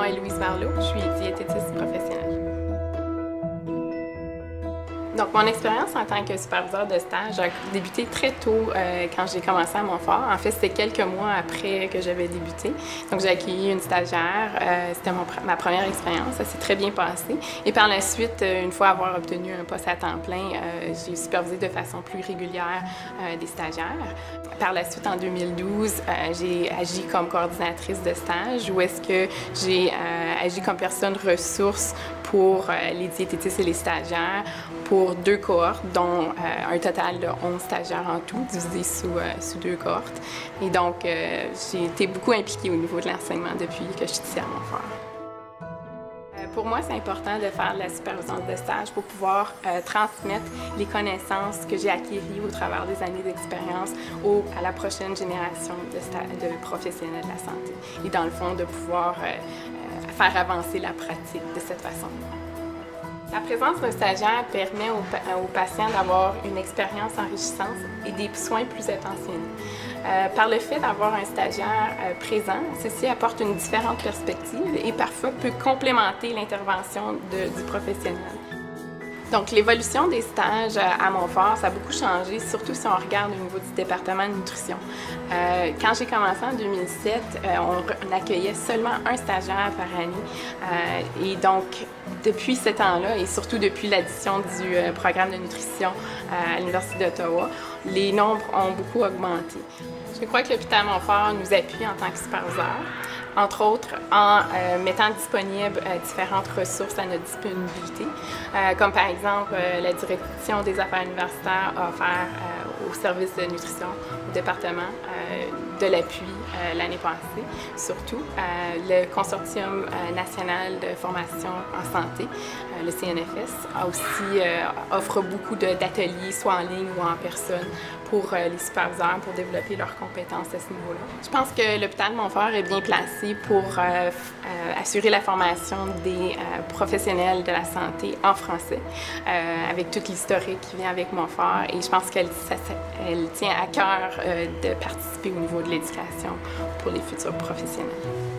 est Louise Marleau, je suis diététiste professionnelle. Donc, mon expérience en tant que superviseur de stage a débuté très tôt quand j'ai commencé à Montfort. En fait, c'était quelques mois après que j'avais débuté. Donc, j'ai accueilli une stagiaire. C'était ma première expérience. Ça s'est très bien passé. Et par la suite, une fois avoir obtenu un poste à temps plein, j'ai supervisé de façon plus régulière des stagiaires. Par la suite, en 2012, j'ai agi comme coordinatrice de stage où est-ce que j'ai agi comme personne ressource pour les diététistes et les stagiaires pour 2 cohortes, dont un total de 11 stagiaires en tout, divisés sous 2 cohortes. Et donc, j'ai été beaucoup impliquée au niveau de l'enseignement depuis que je suis ici à Montfort. Pour moi, c'est important de faire de la supervision de stage pour pouvoir transmettre les connaissances que j'ai acquises au travers des années d'expérience à la prochaine génération de professionnels de la santé. Et dans le fond, de pouvoir faire avancer la pratique de cette façon. La présence d'un stagiaire permet aux patients d'avoir une expérience enrichissante et des soins plus attentionnés. Par le fait d'avoir un stagiaire présent, ceci apporte une différente perspective et parfois peut complémenter l'intervention du professionnel. Donc, l'évolution des stages à Montfort, ça a beaucoup changé, surtout si on regarde au niveau du département de nutrition. Quand j'ai commencé en 2007, on accueillait seulement un stagiaire par année. Et donc, depuis ce temps-là, et surtout depuis l'addition du programme de nutrition à l'Université d'Ottawa, les nombres ont beaucoup augmenté. Je crois que l'hôpital Montfort nous appuie en tant que superviseur, entre autres en mettant disponibles différentes ressources à notre disponibilité, comme par exemple la direction des affaires universitaires a offert au service de nutrition au département de l'appui l'année passée, surtout le Consortium national de formation en santé, le CNFS, offre beaucoup d'ateliers, soit en ligne ou en personne, pour les superviseurs, pour développer leurs compétences à ce niveau-là. Je pense que l'hôpital Montfort est bien placé pour assurer la formation des professionnels de la santé en français, avec toute l'historique qui vient avec Montfort, et je pense qu'elle tient à cœur de participer au niveau de l'éducation pour les futurs professionnels.